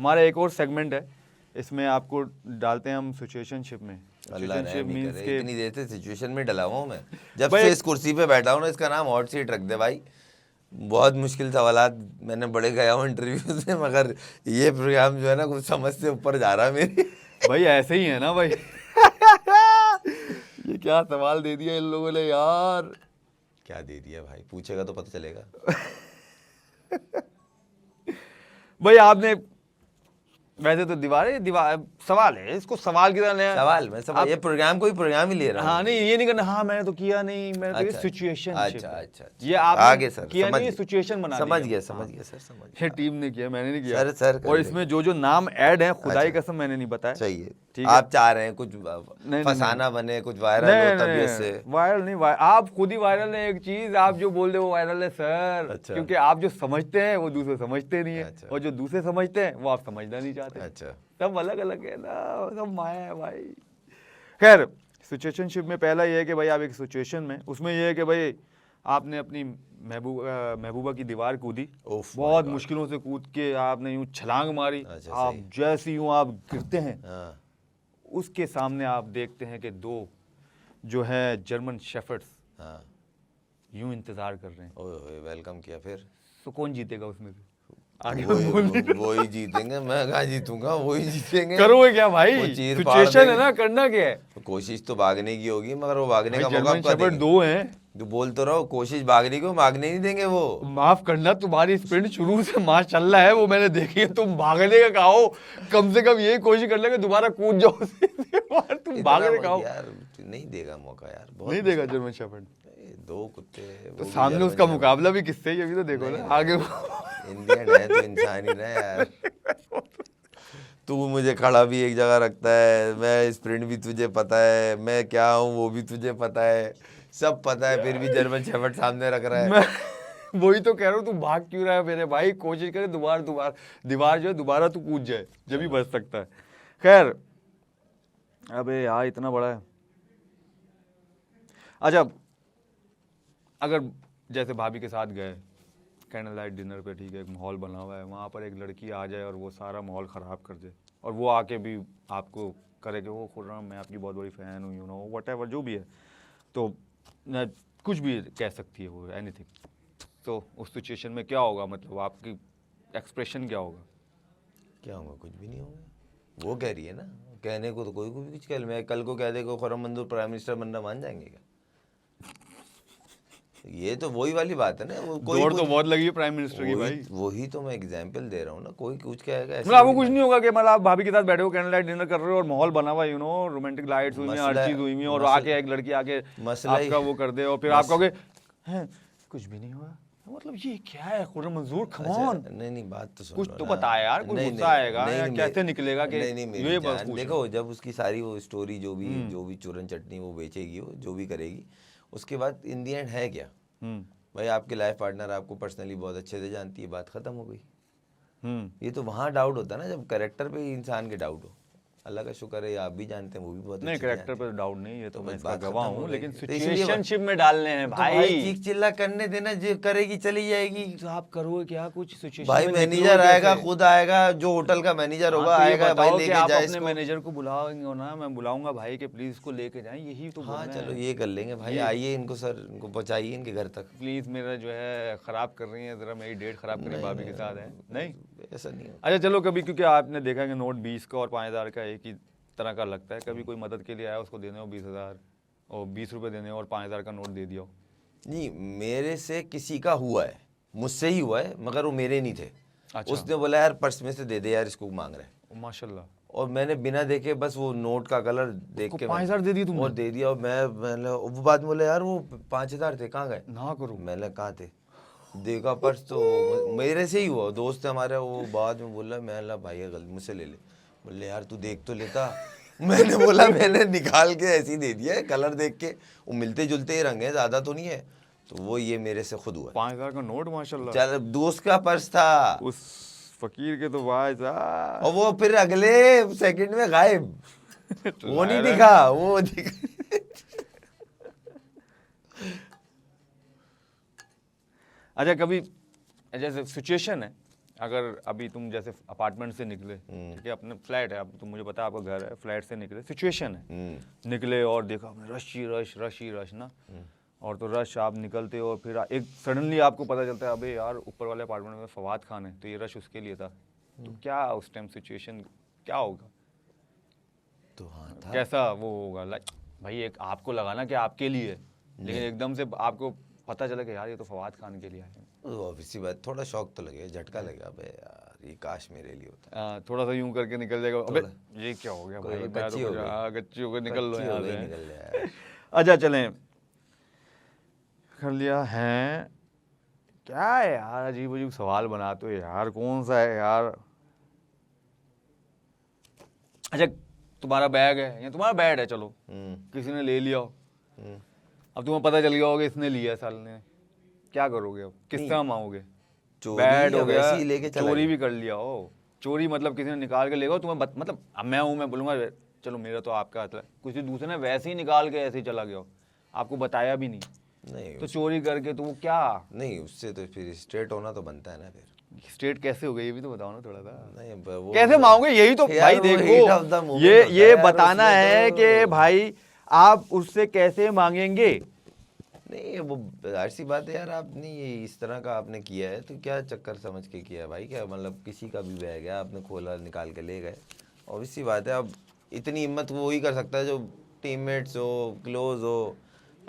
हमारा एक और सेगमेंट है, इसमें आपको डालते हैं हम सिचुएशनशिप में। सिचुएशनशिप मींस के इतनी देर से सिचुएशन में डला हुआ हूँ मैं, जब भाई से इस कुर्सी पे बैठा हूँ ना, इसका नाम हॉट सीट रख दे भाई। बहुत मुश्किल सवालात मैंने बड़े गया हूँ इंटरव्यू से, मगर ये प्रोग्राम जो है ना कुछ समझ से ऊपर जा रहा है मेरी। भाई ऐसे ही है ना भाई। ये क्या सवाल दे दिया इन लोगों ने यार। क्या दे दिया भाई, पूछेगा तो पता चलेगा। भाई आपने वैसे तो दीवार सवाल है, इसको सवाल की तरह लें। सवाल मैं सब ये प्रोग्राम कोई प्रोग्राम ही ले रहा हूँ। हाँ नहीं ये नहीं करना, हाँ मैंने तो किया नहीं, मैंने तो ये अच्छा, सिचुएशन अच्छा, ये आपने आगे सर किया समझ नहीं, ये गया, सिचुएशन बना समझ दिया। गया समझ गया सर, समझ ये गया। टीम ने किया, मैंने नहीं किया। सर कर और लेंगे। इसमें जो जो नाम ऐड है खुदाई अच्छा। कसम मैंने नहीं बताया। चाहिए ठीक है। आप चाह रहे हैं कुछ नहीं, फसाना बने, कुछ वायरल हो तबीयत से। वायरल नहीं, आप खुद ही वायरल है। एक चीज आप जो बोल रहे हो वायरल है सर। अच्छा। क्योंकि आप जो समझते हैं वो दूसरे समझते नहीं है। अच्छा। और जो दूसरे समझते हैं वो आप समझना नहीं चाहते। अच्छा, सब अलग अलग है ना, सब माया है भाई। खैर सिचुएशनशिप में पहला ये है कि भाई आप एक सिचुएशन में, उसमें ये है कि भाई आपने अपनी महबूबा की दीवार कूदी, बहुत मुश्किलों से कूद के आपने यूं छलांग मारी। अच्छा, आप जैसे यूं आप गिरते हैं, हाँ, उसके सामने आप देखते हैं कि दो जो है जर्मन शेफर्ड्स हाँ, यूं इंतजार कर रहे हैं। ओए वेलकम किया फिर। तो कौन जीतेगा उसमें से? आगे वो ही जीतेंगे, मैं कहाँ जीतूंगा, वो ही जीतेंगे। करोगे क्या भाई? वो चीर फाड़ सिचुएशन है देंगे। ना, करना क्या है? तो कोशिश तो भागने की होगी, मगर वो भागने का मौका जर्मन आपको शेफर्ड देंगे। दो हैं। तो बोल तो रहो, कोशिश भागने की, भागने नहीं देंगे वो। माफ करना, तुम्हारी स्प्रिंट शुरू से माशाल्लाह है, वो मैंने देखी है। तुम भागने का कहा हो, कम से कम यही कोशिश कर ले कि दोबारा कूद जाओ। तुम भागने का हो यार नहीं देगा मौका यार, बहुत नहीं देगा जर्मन शेफर्ड। दो कुत्ते तो सामने उसका मुकाबला भी किससे, ये भी तो देखो ना आगे। इंडियन है तो इंसान ही ना यार। तू मुझे खड़ा भी एक जगह रखता है, मैं स्प्रिंट भी तुझे पता है, मैं क्या हूँ वो भी तुझे पता है, सब पता है, फिर भी जर्मन शेफर्ड सामने रख रहा है। मैं वही तो कह रहा हूँ, तू भाग क्यों रहा है मेरे भाई? कोशिश करे दीवार जो है दोबारा तू कूद जाए, जब ही बच सकता है। खैर अबे यार इतना बड़ा है। अच्छा, अगर जैसे भाभी के साथ गए कैंडल लाइट डिनर पे, ठीक है, एक माहौल बना हुआ है, वहाँ पर एक लड़की आ जाए और वो सारा माहौल ख़राब कर दे, और वो आके भी आपको करे कि वो खुर्रम मैं आपकी बहुत बड़ी फ़ैन हूँ, यू नो व्हाटएवर जो भी है, तो कुछ भी कह सकती है वो, एनीथिंग, तो उस सिचुएशन में क्या होगा? मतलब आपकी एक्सप्रेशन क्या होगा? क्या होगा? कुछ भी नहीं होगा। वो कह रही है ना, कहने को तो कोई को भी कुछ कह, मैं कल को कह दे को खुर्रम मंजूर प्राइम मिनिस्टर बनना, मान जाएंगे क्या? ये तो वही वाली बात है ना, वो कोई दौड़ तो बहुत लगी है प्राइम मिनिस्टर की भाई। वही तो मैं एग्जांपल दे रहा हूँ ना, कोई कुछ कहेगा ऐसे। मतलब आपको कुछ नहीं होगा कि मतलब आप भाभी के साथ बैठे हो, कैंडल लाइट डिनर कर रहे हो और माहौल बना हुआ है, यू नो रोमांटिक लाइट्स हुई हैं, हर चीज हुई है, और आके एक लड़की आके आपका वो कर दे, और फिर आप कहोगे हैं कुछ भी नहीं हुआ? मतलब ये क्या है खुर्रम मंजूर, कम ऑन। नहीं बात तो सुन, कुछ तो बता यार, कुछ गुस्सा आएगा या कैसे निकलेगा कि ये बस देखो, जब उसकी सारी वो स्टोरी जो भी चूरन चटनी वो बेचेगी, वो जो भी करेगी, उसके बाद इन दी एंड है क्या भाई? आपके लाइफ पार्टनर आपको पर्सनली बहुत अच्छे से जानती है, बात खत्म हो गई। ये तो वहाँ डाउट होता है ना, जब कैरेक्टर पे ही इंसान के डाउट हो। अल्लाह का शुक्र है आप भी जानते हैं, वो भी बहुत नहीं, अच्छे कैरेक्टर पे डाउट नहीं, ये तो मैं इसका गवाह हूँ, लेकिन तो सिचुएशनशिप में डालने हैं भाई। चीख चिल्ला करने देना, जो करेगी चली जाएगी। तो आप करोगे क्या कुछ सिचुएशन भाई में? मैनेजर आएगा, खुद आएगा, जो होटल का मैनेजर होगा आएगा, भाई लेके जाए अपने मैनेजर को बुलाओगे ना? मैं बुलाऊंगा भाई कि प्लीज इसको लेके जाएं, यही तो हाँ चलो ये कर लेंगे भाई, आइए इनको सर, इनको पहुंचाइए इनके घर तक प्लीज, मेरा जो है खराब कर रही है, जरा मेरी डेट खराब करी भाभी के साथ है। नहीं ऐसा नहीं है। अच्छा चलो, कभी क्योंकि आपने देखा कि नोट 20 का और 5,000 का एक ही तरह का लगता है, कभी कोई मदद के लिए आया, उसको देने हो 20,000 और 20 रुपये देने हो और 5,000 का नोट दे दिया हो? नहीं, मेरे से किसी का हुआ है, मुझसे ही हुआ है, मगर वो मेरे नहीं थे। अच्छा। उसने बोला यार पर्स में से दे दे यार, इसको मांग रहा है। माशाल्लाह। और मैंने बिना देखे बस वो नोट का कलर देख के 5,000 दे दी तुमने? और दे दिया। और मैंने वो बाद में बोला यार वो 5,000 थे, कहाँ गए? ना करो। मैंने कहाँ थे, देखा पर्स तो मेरे से ही हुआ। दोस्त है हमारा, वो बाद में बोला, मैं भाई गलती मुझसे ले ले। बोले यार तू देख तो लेता। मैंने बोला मैंने निकाल के ऐसे ही दे दिया है, कलर देख के, वो मिलते जुलते ही रंग है, ज्यादा तो नहीं है। तो वो ये मेरे से खुद हुआ। 5,000 का नोट माशाल्लाह। चल दोस्त का पर्स था उस फकीर के तो भाई साहब, और वो फिर अगले सेकंड में गायब। वो नहीं दिखा, वो दिखा। अच्छा कभी जैसे सिचुएशन है, अगर अभी तुम जैसे अपार्टमेंट से निकले, ठीक है, अपने फ्लैट है, अब तुम मुझे पता है आपका घर है, फ्लैट से निकले, सिचुएशन है, निकले और देखा आपने रश ही रश ना, और तो रश, आप निकलते हो और फिर एक सडनली आपको पता चलता है अबे यार ऊपर वाले अपार्टमेंट में फवाद खान है, तो ये रश उसके लिए था। तो क्या उस टाइम सिचुएशन क्या होगा? तो हाँ था। कैसा वो होगा? लाइक भाई एक आपको लगा ना कि आपके लिए है, लेकिन एकदम से आपको पता चला कि यार ये तो फवाद खान के लिए आए हैं। ऑब्वियसली बात, थोड़ा शौक तो लगेगा, झटका लगेगा, अबे यार ये काश मेरे लिए होता। थोड़ा सा यूं करके निकल जाएगा, अबे ये क्या हो गया भाई, मैं तो कच्ची हो गई। गच्ची होकर निकल लो कच्ची यहाँ हो गई, से। निकल जाए। अच्छा चलें, कर लिया है क्या है यार, अजीब अजीब सवाल बनाते हो यार, कौन सा है यार? अच्छा तुम्हारा बैग है या तुम्हारा बेड है, चलो किसी ने ले लिया हो, अब तुम्हें पता चल गया होगा इसने लिया साल ने, क्या करोगे अब? किस तरह मांगोगे? बैड हो गया, वैसे ही लेके चला चोरी गया। भी कर लिया हो, चोरी मतलब किसी ने निकाल के लेगा तुम्हें मतलब अब मैं हूँ, मैं बोलूँगा चलो मेरा तो आपका हाथ है, किसी दूसरे ने वैसे ही निकाल के ऐसे ही चला गया हो, आपको बताया भी नहीं, नहीं तो चोरी करके तो वो क्या? नहीं, उससे तो फिर स्ट्रेट होना तो बनता है ना फिर। स्टेट कैसे हो गई ये भी तो बताओ ना थोड़ा सा। नहीं वो कैसे मांगोगे, यही तो यार भाई वो heat of the देखो, moment ये होता है यार, बताना उसमें है तो- कि भाई आप उससे कैसे मांगेंगे। नहीं वो ऐसी बात है यार, आपने ये इस तरह का आपने किया है तो क्या चक्कर समझ के किया है भाई, क्या मतलब किसी का भी बैग है आपने खोला निकाल के ले गए, ऑब्वियसली बात है। अब इतनी हिम्मत वो ही कर सकता है जो टीममेट्स हो, क्लोज हो,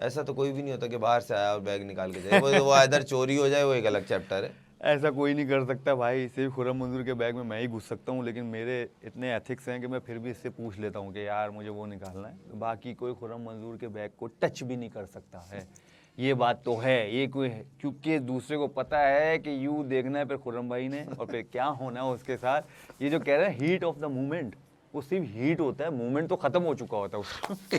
ऐसा तो कोई भी नहीं होता कि बाहर से आया और बैग निकाल के जाए। वो इधर चोरी हो जाए वो एक अलग चैप्टर है। ऐसा कोई नहीं कर सकता भाई, सिर्फ खुर्रम मंजूर के बैग में मैं ही घुस सकता हूँ, लेकिन मेरे इतने एथिक्स हैं कि मैं फिर भी इससे पूछ लेता हूँ कि यार मुझे वो निकालना है, बाकी कोई खुर्रम मंजूर के बैग को टच भी नहीं कर सकता है, ये बात तो है। ये कोई है क्योंकि दूसरे को पता है कि यूँ देखना है फिर खुर्रम भाई ने और फिर क्या होना है उसके साथ। ये जो कह रहे हैं हीट ऑफ द मोमेंट, वो सिर्फ हीट होता है, मोमेंट तो खत्म हो चुका होता है उसका।